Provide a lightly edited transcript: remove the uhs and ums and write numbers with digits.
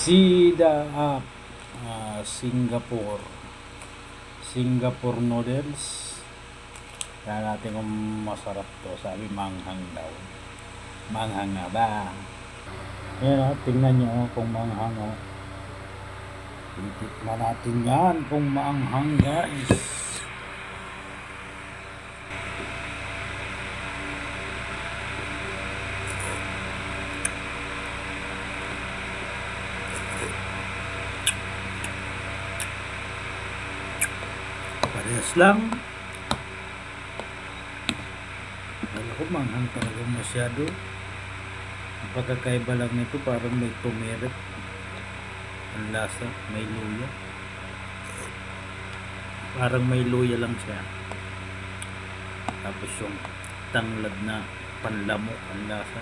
Sida up, Singapore noodles. Kaya natin kung masarap to. Sabi manghang daw. Manghang nga ba? Ayan, tingnan nyo kung manghang. Titikman natin yan kung manghang, guys. Parehas lang. Wala ko manghang talaga masyado. Ang pagkakaiba lang nito parang may turmeric ang lasa, may luya. Parang may luya lang siya. Tapos yung tanglad na panlamok ang lasa.